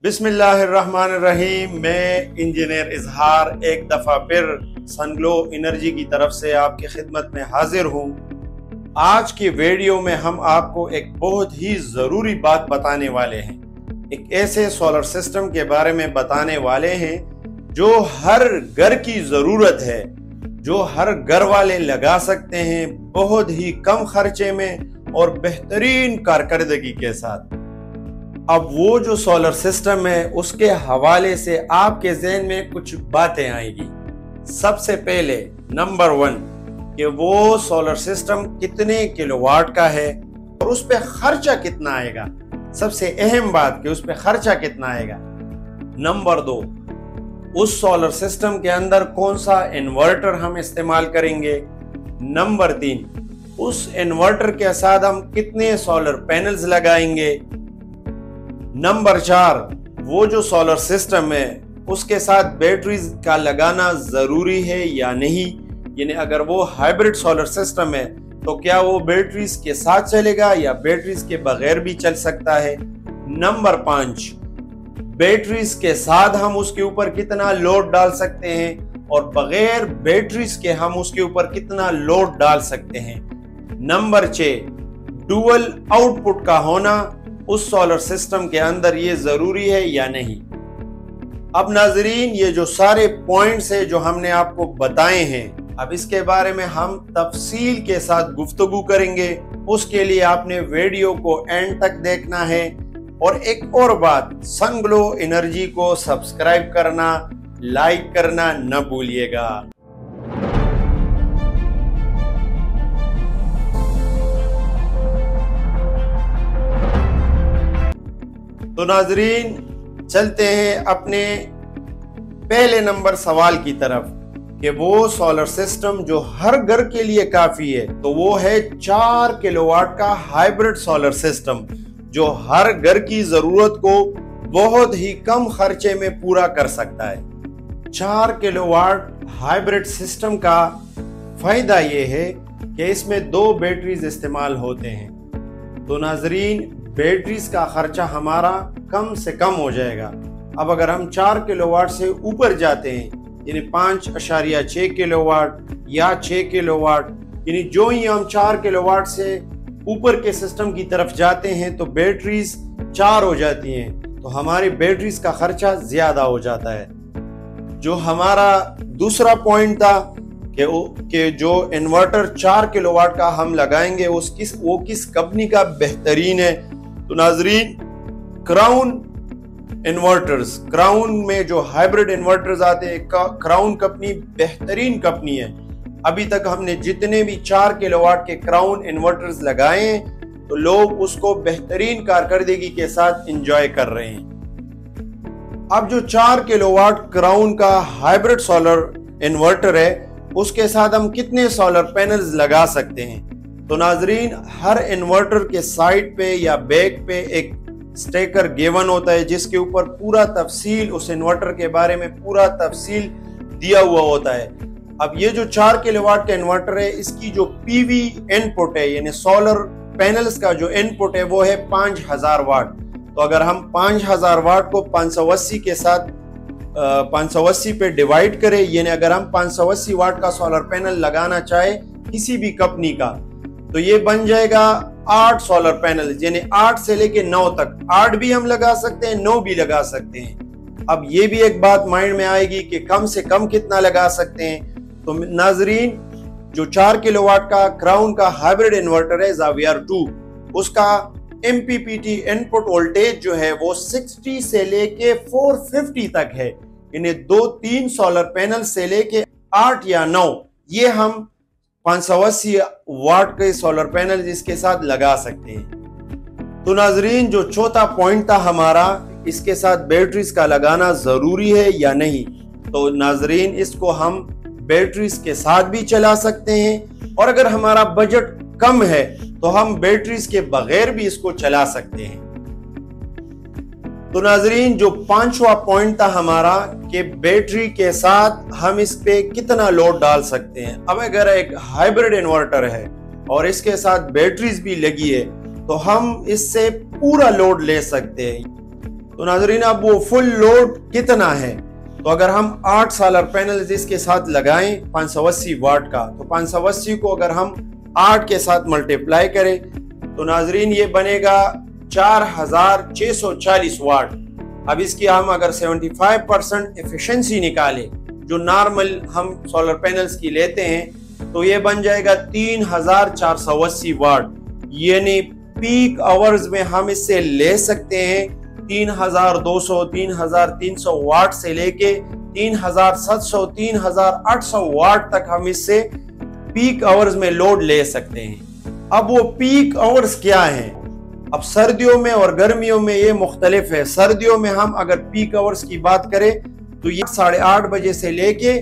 बिस्मिल्लाहिर्रहमानिर्रहीम। मैं इंजीनियर इजहार एक दफ़ा फिर सनग्लो एनर्जी की तरफ से आपकी खिदमत में हाजिर हूँ। आज की वीडियो में हम आपको एक बहुत ही ज़रूरी बात बताने वाले हैं। एक ऐसे सोलर सिस्टम के बारे में बताने वाले हैं जो हर घर की ज़रूरत है, जो हर घर वाले लगा सकते हैं बहुत ही कम खर्चे में और बेहतरीन कारकर्दगी के साथ। अब वो जो सोलर सिस्टम है उसके हवाले से आपके ज़हन में कुछ बातें आएगी। सबसे पहले नंबर 1 कि वो सोलर सिस्टम कितने किलोवाट का है और उस पे खर्चा कितना आएगा। सबसे अहम बात कि उस पे खर्चा कितना आएगा। नंबर 2 उस सोलर सिस्टम के अंदर कौन सा इन्वर्टर हम इस्तेमाल करेंगे। नंबर 3 उस इन्वर्टर के साथ हम कितने सोलर पैनल्स लगाएंगे। नंबर 4 वो जो सोलर सिस्टम है उसके साथ बैटरीज का लगाना जरूरी है या नहीं, यानी अगर वो हाइब्रिड सोलर सिस्टम है तो क्या वो बैटरीज के साथ चलेगा या बैटरीज के बगैर भी चल सकता है। नंबर 5 बैटरीज के साथ हम उसके ऊपर कितना लोड डाल सकते हैं और बगैर बैटरीज के हम उसके ऊपर कितना लोड डाल सकते हैं। नंबर 6 डुअल आउटपुट का होना उस सोलर सिस्टम के अंदर ये जरूरी है या नहीं। अब नाजरीन, ये जो सारे पॉइंट्स है जो हमने आपको बताए हैं, अब इसके बारे में हम तफसील के साथ गुफ्तगू करेंगे। उसके लिए आपने वीडियो को एंड तक देखना है। और एक और बात, सनग्लो एनर्जी को सब्सक्राइब करना, लाइक करना न भूलिएगा। तो नाजरीन, चलते हैं अपने पहले नंबर सवाल की तरफ कि वो सोलर सिस्टम जो हर घर के लिए काफी है, तो वो है 4 किलोवाट का हाइब्रिड सोलर सिस्टम जो हर घर की जरूरत को बहुत ही कम खर्चे में पूरा कर सकता है। 4 किलोवाट हाइब्रिड सिस्टम का फायदा ये है कि इसमें 2 बैटरीज इस्तेमाल होते हैं। तो नाजरीन, बैटरीज का खर्चा हमारा कम से कम हो जाएगा। अब अगर हम 4 किलोवाट से ऊपर जाते हैं, यानी 5.6 किलोवाट या 6 किलोवाट, यानी जो ही हम 4 किलोवाट से ऊपर के सिस्टम की तरफ जाते हैं तो बैटरीज 4 हो जाती हैं, तो हमारी बैटरीज का खर्चा ज्यादा हो जाता है। जो हमारा दूसरा पॉइंट था कि जो इन्वर्टर 4 किलोवाट का हम लगाएंगे वो किस कंपनी का बेहतरीन है। तो नाजरीन, क्राउन इन्वर्टर्स, क्राउन में जो हाइब्रिड इन्वर्टर्स आते हैं, क्राउन कंपनी बेहतरीन कंपनी है। अभी तक हमने जितने भी 4 किलोवाट के क्राउन इन्वर्टर्स लगाए हैं तो लोग उसको बेहतरीन कारकर्दगी के साथ एंजॉय कर रहे हैं। अब जो 4 किलोवाट क्राउन का हाइब्रिड सोलर इन्वर्टर है उसके साथ हम कितने सोलर पैनल्स लगा सकते हैं। तो नाजरीन, हर इन्वर्टर के साइड पे या बैक पे एक स्टेकर गिवन होता है जिसके ऊपर पूरा तफसील, उस इन्वर्टर के बारे में पूरा तफसील दिया हुआ होता है। अब ये जो 4 किलोवाट का इन्वर्टर है, इसकी जो पीवी इनपुट है, यानी सोलर पैनल्स का जो इनपुट है वो है 5000 वाट। तो अगर हम 5000 वाट को 580 के साथ 580 पे डिवाइड करें, यानी अगर हम 580 वाट का सोलर पैनल लगाना चाहे किसी भी कंपनी का, तो ये बन जाएगा 8 सोलर पैनल, यानी 8 से लेके 9 तक। 8 भी हम लगा सकते हैं, 9 भी लगा सकते हैं। अब ये भी एक बात माइंड में आएगी कि कम से कम कितना लगा सकते हैं। तो नाजरीन, जो 4 किलोवाट का क्राउन का हाइब्रिड इन्वर्टर है ज़ावियर 2, उसका MPPT इनपुट वोल्टेज जो है वो 60 से लेके 450 तक है, यानी 2-3 सोलर पैनल से लेके 8 या 9 ये हम 580 वाट के सोलर पैनल इसके साथ लगा सकते हैं। तो नाजरीन, जो चौथा पॉइंट था हमारा, इसके साथ बैटरीज का लगाना जरूरी है या नहीं। तो नाजरीन, इसको हम बैटरीज के साथ भी चला सकते हैं और अगर हमारा बजट कम है तो हम बैटरीज के बगैर भी इसको चला सकते हैं। तो नाजरीन, जो 5वां पॉइंट था हमारा कि बैटरी के साथ हम इस पे कितना लोड डाल सकते हैं। अब अगर एक हाइब्रिड इन्वर्टर है और इसके साथ बैटरीज भी लगी है तो हम इससे पूरा लोड ले सकते हैं। तो नाजरीन अब वो फुल लोड कितना है, तो अगर हम 8 सोलर पैनल इसके साथ लगाएं 580 वाट का, तो 580 को अगर हम 8 के साथ मल्टीप्लाई करें तो नाजरीन ये बनेगा 4640 वाट। अब इसकी हम अगर 75% एफिशिएंसी निकाले जो नॉर्मल हम सोलर पैनल्स की लेते हैं तो ये बन जाएगा 3480 वाट। यानी पीक आवर्स में हम इससे ले सकते हैं 3200 3300 वाट से लेके 3700 3800 वाट तक हम इससे पीक आवर्स में लोड ले सकते हैं। अब वो पीक आवर्स क्या हैं? अब सर्दियों में और गर्मियों में ये मुख्तलिफ है। सर्दियों में हम अगर पीक आवर्स की बात करें तो ये 8:30 बजे से लेके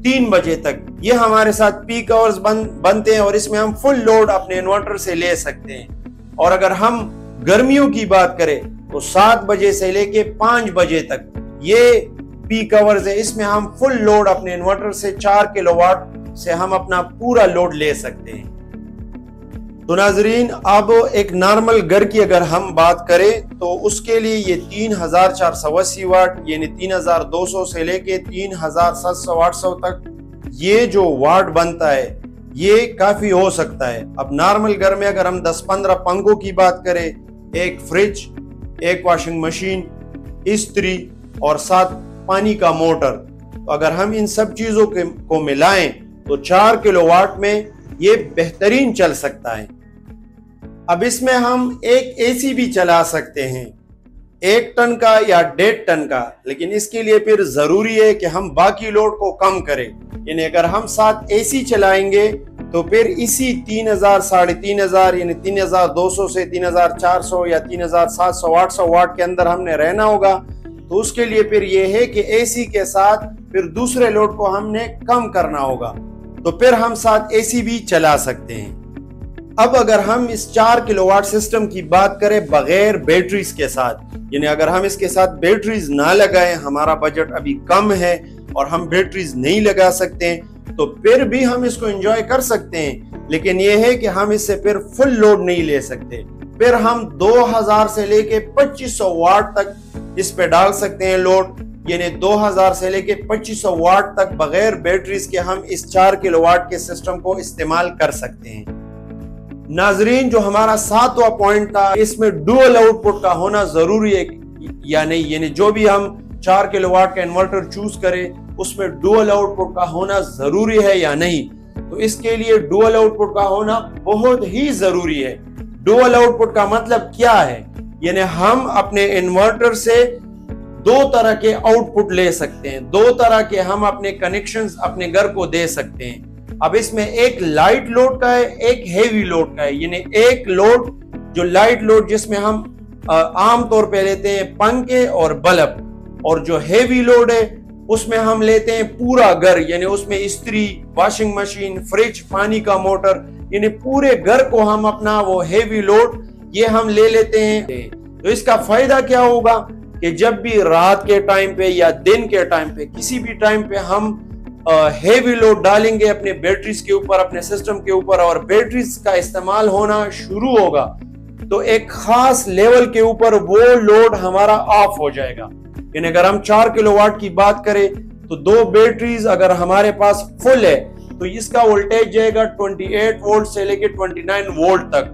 3 बजे तक ये हमारे साथ पीक आवर्स बनते हैं और इसमें हम फुल लोड अपने इन्वर्टर से ले सकते हैं। और अगर हम गर्मियों की बात करें तो 7 बजे से लेके 5 बजे तक ये पीक आवर्स है, इसमें हम फुल लोड अपने इन्वर्टर से 4 किलोवाट से हम अपना पूरा लोड ले सकते हैं। तो नाजरीन अब एक नॉर्मल घर की अगर हम बात करें तो उसके लिए ये 3480 वाट यानी 3200 से लेके 3700-800 तक ये जो वाट बनता है ये काफी हो सकता है। अब नॉर्मल घर में अगर हम 10-15 पंखों की बात करें, एक फ्रिज, एक वॉशिंग मशीन, इस्त्री और साथ पानी का मोटर, तो अगर हम इन सब चीजों को मिलाएं तो 4 किलोवाट में ये बेहतरीन चल सकता है। अब इसमें हम एक एसी भी चला सकते हैं 1 टन का या 1.5 टन का, लेकिन इसके लिए फिर जरूरी है कि हम बाकी लोड को कम करें। यानी अगर हम 7 एसी चलाएंगे तो फिर इसी 3000 3500 यानी 3200 से 3400 या 3700-800 वाट के अंदर हमने रहना होगा। तो उसके लिए फिर यह है कि एसी के साथ फिर दूसरे लोड को हमने कम करना होगा, तो फिर हम 7 एसी भी चला सकते हैं। अब अगर हम इस 4 किलोवाट सिस्टम की बात करें बगैर बैटरीज के साथ, यानी अगर हम इसके साथ बैटरीज ना लगाएं, हमारा बजट अभी कम है और हम बैटरीज नहीं लगा सकते हैं, तो फिर भी हम इसको एंजॉय कर सकते हैं। लेकिन यह है कि हम इससे फिर फुल लोड नहीं ले सकते। फिर हम 2000 से लेके 2500 वाट तक इस पे डाल सकते हैं लोड, यानी 2000 से लेके 2500 वाट तक बगैर बैटरीज के हम इस 4 किलोवाट के सिस्टम को इस्तेमाल कर सकते हैं। नाजरीन जो हमारा 7वां पॉइंट था, इसमें डुअल आउटपुट का होना जरूरी है या नहीं, यानी जो भी हम 4 किलोवाट का इन्वर्टर चूज करें उसमें डुअल आउटपुट का होना जरूरी है या नहीं। तो इसके लिए डुअल आउटपुट का होना बहुत ही जरूरी है। डुअल आउटपुट का मतलब क्या है? यानी हम अपने इन्वर्टर से 2 तरह के आउटपुट ले सकते हैं, 2 तरह के हम अपने कनेक्शंस अपने घर को दे सकते हैं। अब इसमें एक लाइट लोड का है, एक हेवी लोड का है। यानी एक लोड जो लाइट लोड जिसमें हम आमतौर पे लेते हैं पंखे और बल्ब, और जो हेवी लोड है उसमें हम लेते हैं पूरा घर, यानी उसमें इस्त्री, वॉशिंग मशीन, फ्रिज, पानी का मोटर, यानी पूरे घर को हम अपना वो हेवी लोड ये हम ले लेते हैं। तो इसका फायदा क्या होगा कि जब भी रात के टाइम पे या दिन के टाइम पे किसी भी टाइम पे हम हेवी लोड डालेंगे अपने बैटरीज के ऊपर, अपने सिस्टम के ऊपर, और बैटरीज का इस्तेमाल होना शुरू होगा तो एक खास लेवल के ऊपर वो लोड हमारा ऑफ हो जाएगा। यानी अगर हम 4 किलोवाट की बात करें तो 2 बैटरीज अगर हमारे पास फुल है तो इसका वोल्टेज जाएगा 28 वोल्ट से लेके 29 वोल्ट तक।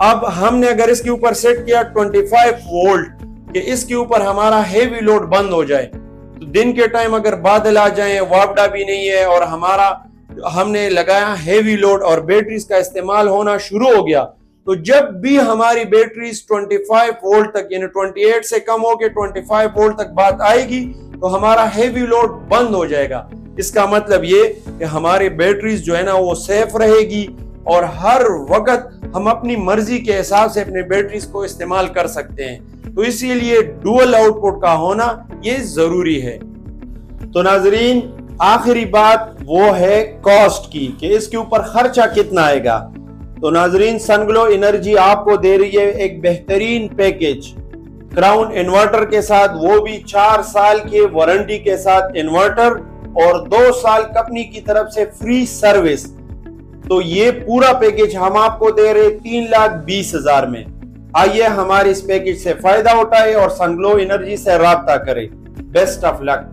अब हमने अगर इसके ऊपर सेट किया 25 वोल्ट कि इसके ऊपर हमारा हेवी लोड बंद हो जाए, तो दिन के टाइम अगर बादल आ जाए, वापडा भी नहीं है और हमारा हमने लगाया हेवी लोड और बैटरीज का इस्तेमाल होना शुरू हो गया, तो जब भी हमारी बैटरीज 25 वोल्ट तक यानी 28 से कम होके 25 वोल्ट तक बात आएगी तो हमारा हेवी लोड बंद हो जाएगा। इसका मतलब ये कि हमारी बैटरीज जो है ना वो सेफ रहेगी और हर वक्त हम अपनी मर्जी के हिसाब से अपने बैटरीज को इस्तेमाल कर सकते हैं। तो इसीलिए डुअल आउटपुट का होना ये जरूरी है। तो नाजरीन आखिरी बात वो है कॉस्ट की कि इसके ऊपर खर्चा कितना आएगा। तो नाजरीन सनग्लो एनर्जी आपको दे रही है एक बेहतरीन पैकेज क्राउन इन्वर्टर के साथ, वो भी 4 साल के वारंटी के साथ इन्वर्टर और 2 साल कंपनी की तरफ से फ्री सर्विस। तो ये पूरा पैकेज हम आपको दे रहे 3,20,000 में। आइए हमारे इस पैकेज से फायदा उठाए और सनग्लो एनर्जी से राब्ता करें। Best of luck.